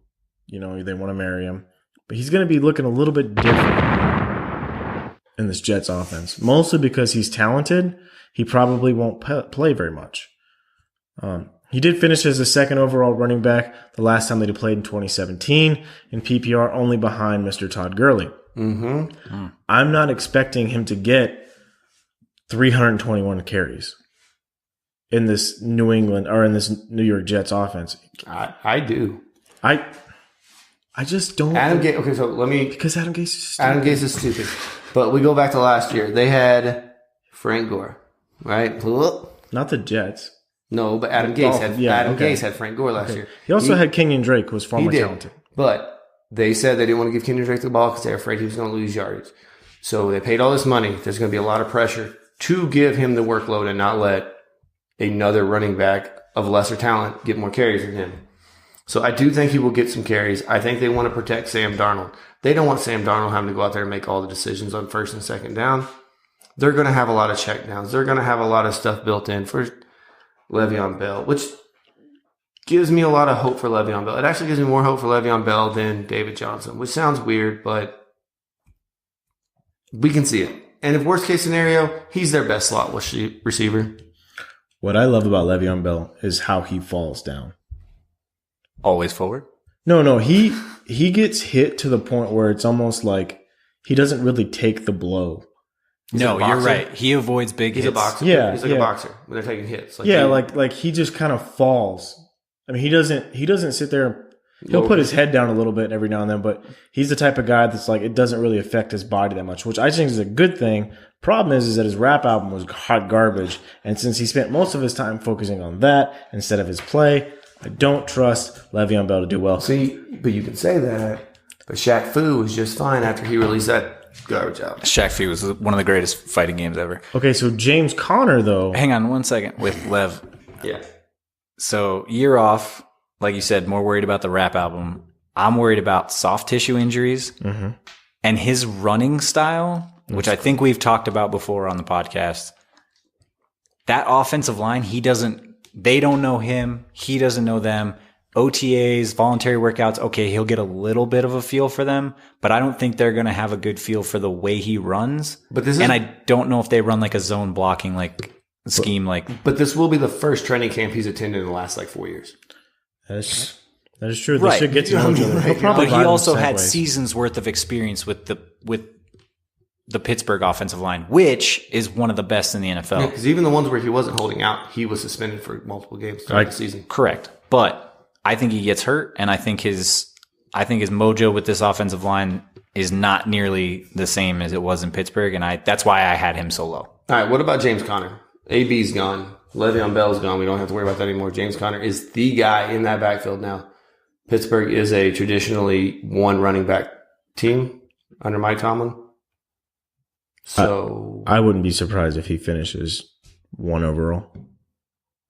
You know, they want to marry him. But he's going to be looking a little bit different in this Jets offense, mostly because he's talented. He probably won't play very much. He did finish as the second overall running back the last time that he played in 2017 in PPR, only behind Mr. Todd Gurley. Mm-hmm. I'm not expecting him to get 321 carries in this New England or in this New York Jets offense. I do. I just don't. Okay, so let me. Because Adam Gase is stupid. Adam Gase is stupid. But we go back to last year. They had Frank Gore, right? Not the Jets. No, but Adam Gase okay. Gase had Frank Gore last year. He also had Kenyon Drake, who was far more talented. But they said they didn't want to give Kenyon Drake the ball because they're afraid he was going to lose yardage. So they paid all this money. There's going to be a lot of pressure to give him the workload and not let another running back of lesser talent get more carries than him. So I do think he will get some carries. I think they want to protect Sam Darnold. They don't want Sam Darnold having to go out there and make all the decisions on first and second down. They're going to have a lot of checkdowns. They're going to have a lot of stuff built in for Le'Veon Bell, which gives me a lot of hope for Le'Veon Bell. It actually gives me more hope for Le'Veon Bell than David Johnson, which sounds weird, but we can see it. And if worst case scenario, he's their best slot receiver. What I love about Le'Veon Bell is how he falls down. Always forward. No, he gets hit to the point where it's almost like he doesn't really take the blow. No, you're right. He avoids big hits. He's a boxer. Yeah, he's like a boxer when they're taking hits. Like he just kind of falls. I mean, he doesn't sit there. He'll put his head down a little bit every now and then, but he's the type of guy that's like it doesn't really affect his body that much, which I think is a good thing. Problem is that his rap album was hot garbage, and since he spent most of his time focusing on that instead of his play, I don't trust Le'Veon Bell to do well. See, but you can say that. But Shaq Fu was just fine after he released that garbage album. Shaq Fu was one of the greatest fighting games ever. Okay, so James Conner, though. Hang on 1 second with Lev. Yeah. So year off, like you said, more worried about the rap album. I'm worried about soft tissue injuries and his running style, which I think we've talked about before on the podcast. That offensive line, they don't know him. He doesn't know them. OTAs, voluntary workouts, okay, he'll get a little bit of a feel for them, but I don't think they're going to have a good feel for the way he runs. And I don't know if they run like a zone blocking like scheme like. But this will be the first training camp he's attended in the last 4 years. That is true. They Right. should get to know each other. Right. He'll probably But he ride them also had sideways. seasons worth of experience with the Pittsburgh offensive line, which is one of the best in the NFL. Because even the ones where he wasn't holding out, he was suspended for multiple games throughout the season. Correct. But I think he gets hurt, and I think his mojo with this offensive line is not nearly the same as it was in Pittsburgh, and that's why I had him so low. All right, what about James Conner? AB's gone. Le'Veon Bell's gone. We don't have to worry about that anymore. James Conner is the guy in that backfield now. Pittsburgh is a traditionally one running back team under Mike Tomlin. So I wouldn't be surprised if he finishes 1 overall.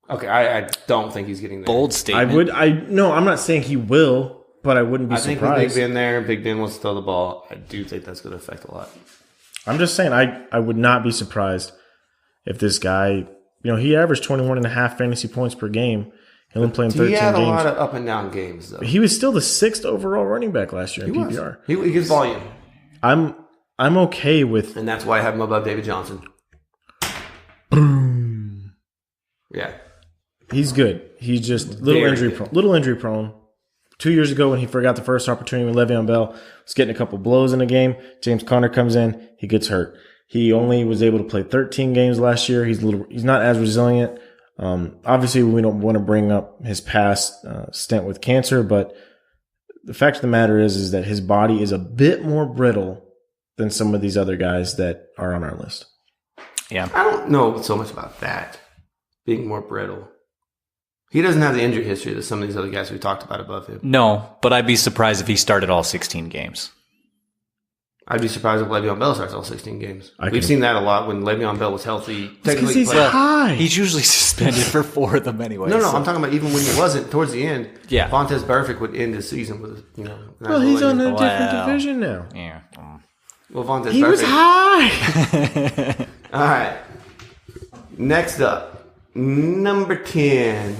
okay, I don't think he's getting there. Bold statement. No, I'm not saying he will, but I wouldn't be I think with Big surprised. Ben there, Big Ben wants to throw the ball. I do think that's going to affect a lot. I'm just saying I would not be surprised if this guy, he averaged 21.5 fantasy points per game. He only played in 13 He had a games. lot of up and down games, though. He was still the 6th overall running back last year in PPR. He gets volume, I'm okay with and that's why I have him above David Johnson. Yeah. he's good. He's just little injury prone. 2 years ago when he forgot the first opportunity when Le'Veon Bell was getting a couple blows in the game, James Conner comes in, he gets hurt. He only was able to play 13 games last year. He's not as resilient. Obviously, we don't want to bring up his past stint with cancer, but the fact of the matter is that his body is a bit more brittle than some of these other guys that are on our list. Yeah. I don't know so much about that being more brittle. He doesn't have the injury history that some of these other guys we talked about above him. No, but I'd be surprised if he started all 16 games. I'd be surprised if Le'Veon Bell starts all 16 games. can- We've seen that a lot when Le'Veon Bell was healthy. Because he's played- high. He's usually suspended for 4 of them anyway. No, so- I'm talking about even when he wasn't towards the end. Yeah. Vontez Burfict would end his season with, Well, he's on a different Wow. division now. Yeah. Well, Vontez He Burfict. was high. All right. Next up, number 10.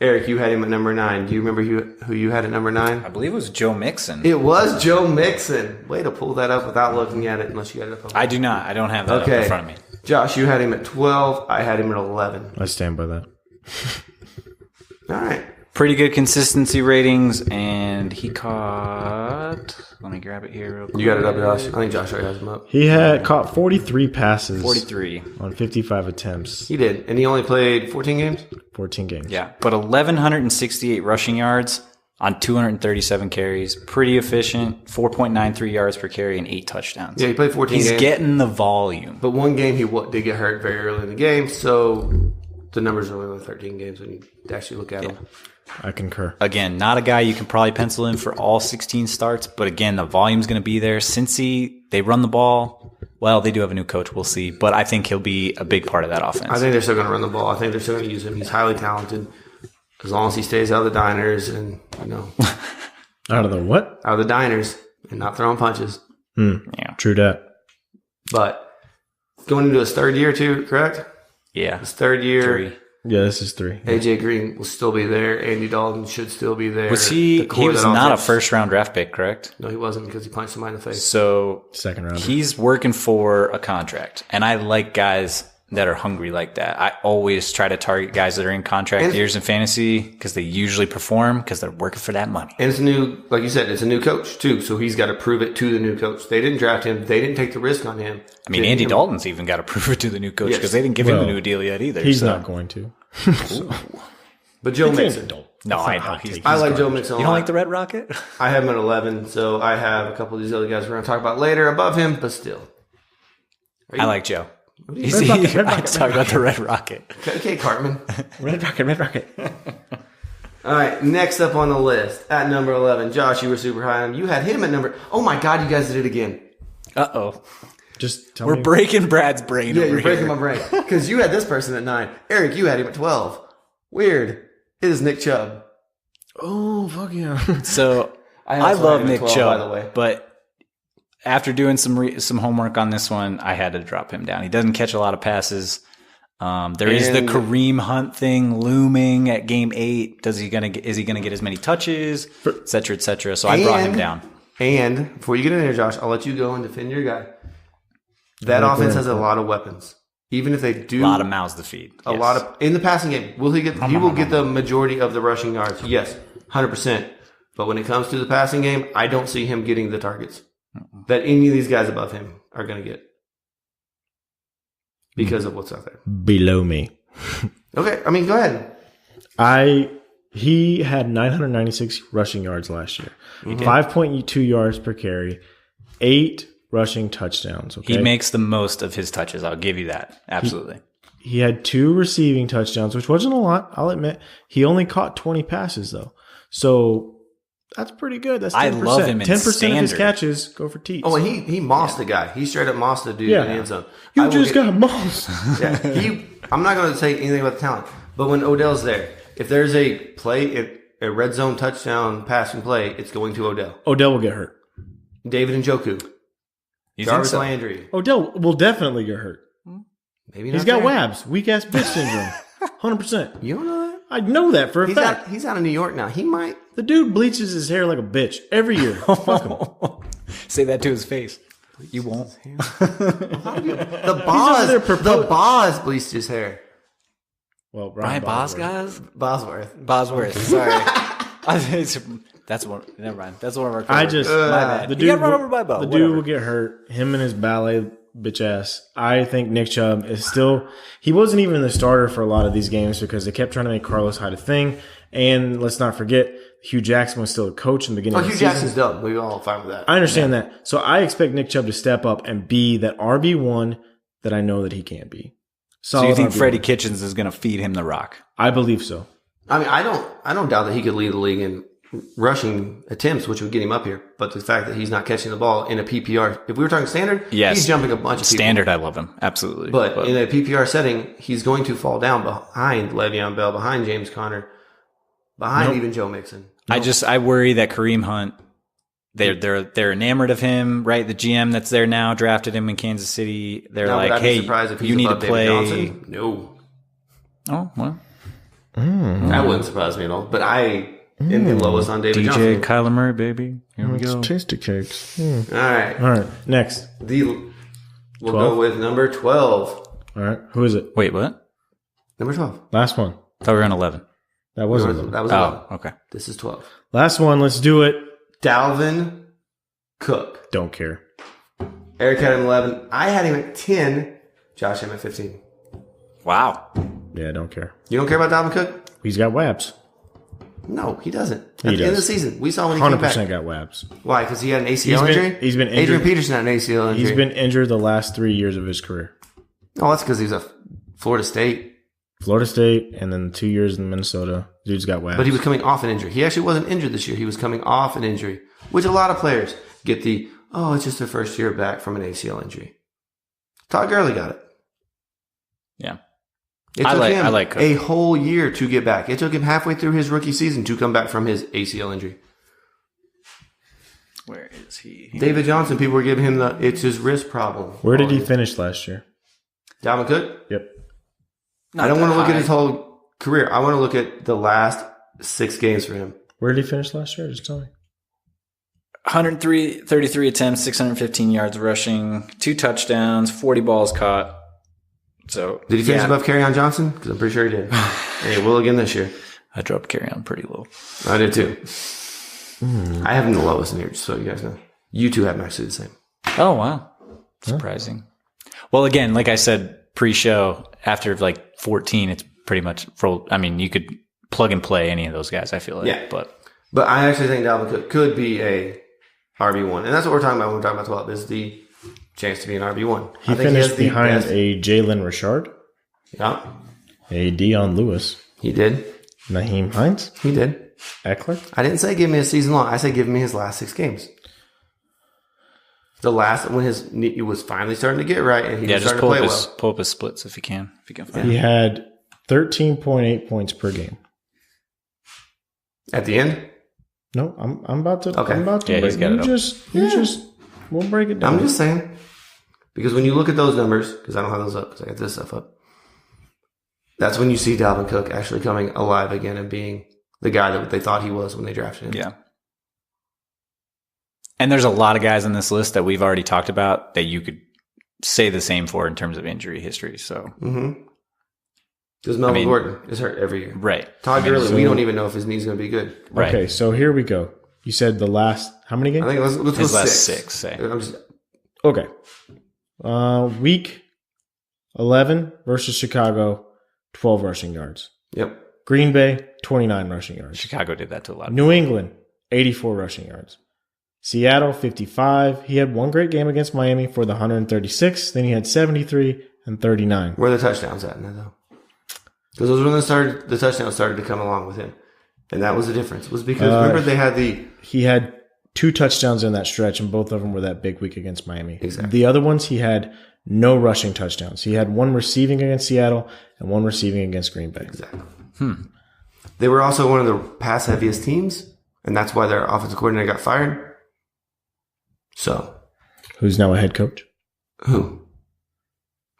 Eric, you had him at number 9. Do you remember who you had at number 9? I believe it was Joe Mixon. It was Joe Mixon. Way to pull that up without looking at it, unless you got it up on. I do not. I don't have that up Okay. in front of me. Josh, you had him at 12. I had him at 11. I stand by that. All right. Pretty good consistency ratings, and he caught. Let me grab it here real quick. You got it up, Josh? I think Josh already has him up. He had caught 43 passes 43. on 55 attempts, He did. And he only played 14 games? 14 games. Yeah, but 1,168 rushing yards on 237 carries. Pretty efficient. 4.93 yards per carry and 8 touchdowns. Yeah, he played 14 He's games. getting the volume. But one game he did get hurt very early in the game, so the numbers are only 13 games when you actually look at them. I concur. Again, not a guy you can probably pencil in for all 16 starts, but again, the volume's going to be there. Cincy, they run the ball. Well, they do have a new coach. We'll see. But I think he'll be a big part of that offense. I think they're still going to run the ball. I think they're still going to use him. He's highly talented. As long as he stays out of the diners and, Out of the what? out of the diners and not throwing punches. Yeah. True that. But going into his third year too, correct? Yeah. His third year. 3. Yeah, this is 3. AJ Green will still be there. Andy Dalton should still be there. Was he? The core He of was that not a offense- first round draft pick, correct? No, he wasn't because he punched somebody in the face. So Second round. he's working for a contract, and I like guys that are hungry like that. I always try to target guys that are in contract And- years in fantasy because they usually perform because they're working for that money. And it's a new, like you said, it's a new coach too. So he's got to prove it to the new coach. They didn't draft him. They didn't take the risk on him. I mean, Andy Dalton's even got to prove it to the new coach Yes. because they didn't give him a Well, new deal yet either. He's so. not going to. But Joe Mixon. No, I know. I like Joe Mixon. You don't like the Red Rocket? I have him at 11, so I have a couple of these other guys we're going to talk about later above him, but still. I like Joe. He's, Red Rocket, Red I Rocket, talk Red about the Red Rocket. Okay, Cartman. Red Rocket, Red Rocket. All right, next up on the list at number 11, Josh, you were super high on him. You had him at number. Oh my God, you guys did it again. Uh-oh. Just tell We're me. breaking Brad's brain Yeah, over you're breaking here. my brain because you had this person at 9. Eric, you had him at 12. Weird. It is Nick Chubb. Oh, fuck yeah. So I I also love had him at Nick 12, Chubb, by the way. but after doing some homework on this one, I had to drop him down. He doesn't catch a lot of passes. There is the And- Kareem Hunt thing looming at game 8. Is he gonna get as many touches, et cetera, et cetera? So I brought him down. And before you get in there, Josh, I'll let you go and defend your guy. That offense has a lot of weapons. even if they do A lot of mouths to feed. a lot of in the passing game, will he get? He will get the majority of the rushing yards. Yes, 100%. But when it comes to the passing game, I don't see him getting the targets that any of these guys above him are going to get because of what's out there. Below me. Okay, I mean, go ahead. He had 996 rushing yards last year. 5.2 yards per carry, 8 rushing touchdowns. Okay? He makes the most of his touches. I'll give you that. Absolutely. He had 2 receiving touchdowns, which wasn't a lot, I'll admit. He only caught 20 passes, though. So that's pretty good. That's 10%. I love him in 10% of his standard. catches go for Teats. Oh, and he mossed the guy. He straight up mossed the dude in the end zone. You I will just get- got mossed. Yeah, I'm not going to say anything about the talent, but when Odell's there, if there's a play, a red zone touchdown passing play, it's going to Odell. Odell will get hurt. David Njoku, You think Jarvis so? Landry. Odell will definitely get hurt. Maybe He's not got there. WABs, weak ass bitch syndrome. 100%. You don't know that? I know that for a fact. He's out of New York now. He might. The dude bleaches his hair like a bitch every year. Fuck him. Say that to his face. You won't. The there Boz bleached his hair. Well, Brian Bosworth. Bosworth? Bosworth. Bosworth. Sorry. That's one. Never mind. That's one of our. I just my bad. the He dude got run will- over by Bo. The Whatever. dude will get hurt. Him and his ballet bitch ass. I think Nick Chubb is still. He wasn't even the starter for a lot of these games because they kept trying to make Carlos Hyde a thing. And let's not forget, Hugh Jackson was still a coach in the beginning Oh, of the Hugh season. Jackson's dumb. We all fine with that. I understand that. So I expect Nick Chubb to step up and be that RB1 that I know that he can be. So you think RB1. Freddie Kitchens is going to feed him the rock? I believe so. I mean, I don't doubt that he could lead the league in rushing attempts, which would get him up here. But the fact that he's not catching the ball in a PPR, if we were talking standard, Yes. he's jumping a bunch of people. Standard, I love him. Absolutely. But in a PPR setting, he's going to fall down behind Le'Veon Bell, behind James Conner, behind even Joe Mixon. I worry that Kareem Hunt, they're enamored of him, right? The GM that's there now drafted him in Kansas City. They're Now, would like, I be hey, surprised if he's you need to above play. David Johnson? No. Oh, well. That wouldn't surprise me at all. But I am the lowest on David DJ Johnson. Kyler Murray, baby. Here we go. Tasty cakes. All right. All right. Next. We'll 12? go with number 12. All right. Who is it? Wait, what? Number 12. Last one. Thought we were on 11. That wasn't. That was 11. Oh, okay. This is 12. Last one. Let's do it. Dalvin Cook. Don't care. Eric had him 11. I had him at 10. Josh had him at 15. Wow. Yeah, don't care. You don't care about Dalvin Cook? He's got WABs. No, he doesn't. At He the end of the does. season, we saw when he came 100% back. got WABs. Why? Because he had an ACL injury? He's been Adrian injured. Peterson had an ACL injury. He's been injured the last 3 years of his career. Oh, that's because he's a Florida State. Florida State and then 2 years in Minnesota. Dude's got WABs. But he was coming off an injury. He actually wasn't injured this year. He was coming off an injury, which a lot of players get it's just their first year back from an ACL injury. Todd Gurley got it. Yeah. It I took like- him I like Cook. a whole year to get back. It took him halfway through his rookie season to come back from his ACL injury. Where is he? David Johnson, people were giving him it's his wrist problem. Where did he finish last year? Dalvin Cook? Yep. I don't want to look at his whole career. I want to look at the last 6 games for him. Where did he finish last year? Just tell me. 33 attempts, 615 yards rushing, 2 touchdowns, 40 balls caught. So Did he finish above Kerryon Johnson? Because I'm pretty sure he did. And he will again this year. I dropped carry on pretty low. I did too. I have him the lowest in here, just so you guys know. You two have him actually the same. Oh wow, surprising. Well, again, like I said pre-show, after like 14, it's pretty much full. I mean, you could plug and play any of those guys. I feel like, Yeah. but I actually think Dalvin Cook could be a RB1. And that's what we're talking about when we're talking about 12, is the chance to be an RB1. He finished behind a Jalen Richard, Yeah, a Deion Lewis, he did. Naheem Hines, He did. Eckler. I didn't say give me a season long. I said give me his last 6 games. The last, when his knee was finally starting to get right and he yeah, was just starting to play pull up his splits if you can find He it. had 13.8 points per game. At the end, No, I'm about to. Okay. I'm about to. Yeah, he's got it up. We'll break it down. I'm just saying. Because when you look at those numbers, because I don't have those up because I got this stuff up, that's when you see Dalvin Cook actually coming alive again and being the guy that they thought he was when they drafted him. Yeah. And there's a lot of guys on this list that we've already talked about that you could say the same for in terms of injury history. So Because Melvin Gordon is hurt every year. right, Todd Gurley, we don't even know if his knee's going to be good. right. Okay, so here we go. You said the last how many games? I think let's go His last 6. 6, say. I'm just, Okay. Week 11 versus Chicago, 12 rushing yards. yep. Green Bay, 29 rushing yards. Chicago did that to a lot of New England, 84 rushing yards. Seattle, 55. He had one great game against Miami for the 136. Then he had 73 and 39. Where are the touchdowns at now, though? Because those were when the touchdowns started to come along with him. And that was the difference. Was because, remember, they had He had 2 touchdowns in that stretch, and both of them were that big week against Miami. Exactly. The other ones, he had no rushing touchdowns. He had one receiving against Seattle and one receiving against Green Bay. Exactly. They were also one of the pass heaviest teams, and that's why their offensive coordinator got fired. So, Who's now a head coach? who?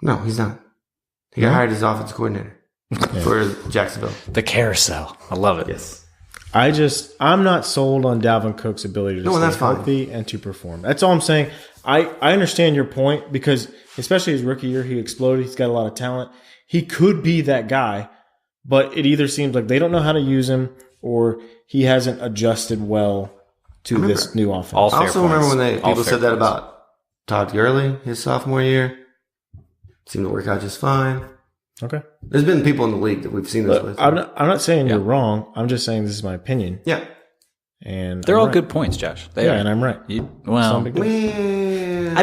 No, he's not. He got hired as offensive coordinator for Jacksonville. the carousel. I love it. Yes. I'm not sold on Dalvin Cook's ability to No, stay that's fine. healthy and to perform. That's all I'm saying. I understand your point because especially his rookie year, he exploded. He's got a lot of talent. He could be that guy, but it either seems like they don't know how to use him or he hasn't adjusted well to this new offense. All I fair also remember points. when All people fair said that points. about Todd Gurley his sophomore year. Seemed to work out just fine. Okay. There's been people in the league that we've seen this with. I'm not saying you're wrong. I'm just saying this is my opinion. Yeah. And They're I'm all right. good points, Josh. They Yeah, are. and I'm right. Well, Some big deal. Well, I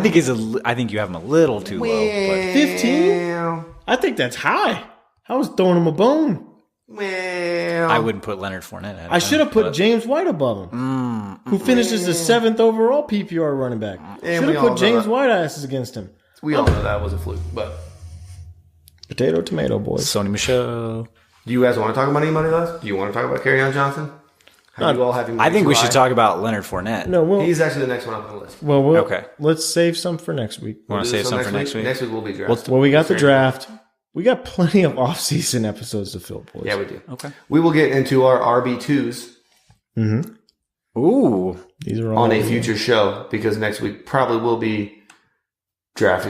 think you have him a little too low. But 15? I think that's high. I was throwing him a bone. Well, I wouldn't put Leonard Fournette ahead of I should have him, put but- James White above him, who finishes the 7th overall PPR running back. And Should we have all put know James that. White asses against him. we all know that was a fluke. But Potato, tomato, boys. Sony Michel. do you guys want to talk about anybody else? Do you want to talk about Kerryon Johnson? How you all have him I think we too should high? talk about Leonard Fournette. No, He's actually the next one up on the list. Okay. Let's save some for next week. Want to Do save this some one for next week? Next week will be draft. Well, we got the draft. We got plenty of off-season episodes to fill, boys. Yeah, we do. Okay. We will get into our RB2s Ooh. These are all on a future show because next week probably will be draft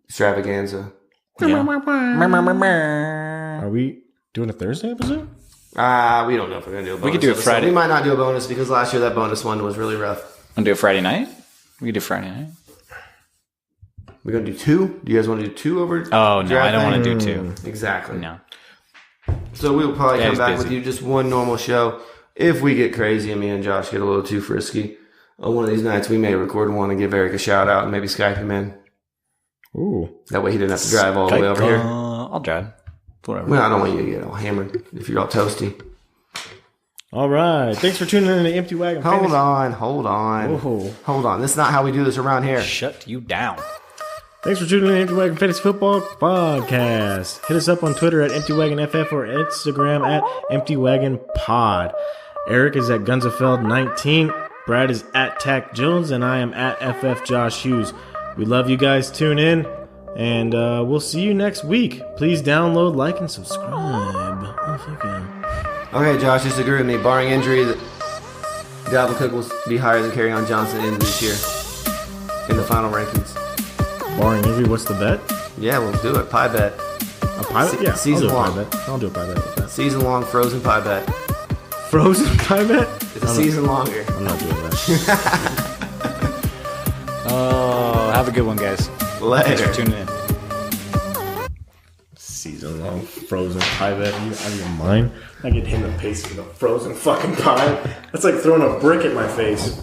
extravaganza. Yeah. Are we doing a Thursday episode? We don't know if we're gonna do a bonus. could do it episode. Friday. We might not do a bonus because last year that bonus one was really rough. Want to do a Friday night? We could do Friday night. We're gonna do 2. Do you guys want to do 2 over? Oh, no. draft I don't night? want to do 2. Exactly. No. So we'll probably Yeah, come he's back busy. with you just one normal show. If we get crazy and me and Josh get a little too frisky, on one of these nights we may record one and give Eric a shout out and maybe Skype him in. Ooh. That way he didn't have to drive all the way over here. I'll drive. Whatever. Well, I don't want you to get all hammered if you're all toasty. All right. Thanks for tuning in to Empty Wagon. Hold Fantasy. on. Whoa. Hold on. This is not how we do this around here. Shut you down. Thanks for tuning in to Empty Wagon Fantasy Football Podcast. Hit us up on Twitter at EmptyWagonFF or Instagram at EmptyWagonPod. Eric is at Gunzafeld19. Brad is at Tack Jones, and I am at FF Josh Hughes. We love you guys. Tune in, and we'll see you next week. Please download, like, and subscribe. Oh, fuck yeah. Okay, Josh, disagree with me. Barring injury, that Dalvin Cook will be higher than Kerryon Johnson in this year in the final rankings. Barring injury, what's the bet? Yeah, we'll do it. Pie bet. A pie bet? Yeah, season I'll do a long. pie bet. I'll do a pie bet with that. Season long frozen pie bet. Frozen pie bet? It's a season longer. I'm not doing that. Oh, have a good one, guys. Thanks for Later. tuning in. Season long frozen pie bet. Are you out of your mind? I get hit in the face with a frozen fucking pie. That's like throwing a brick at my face.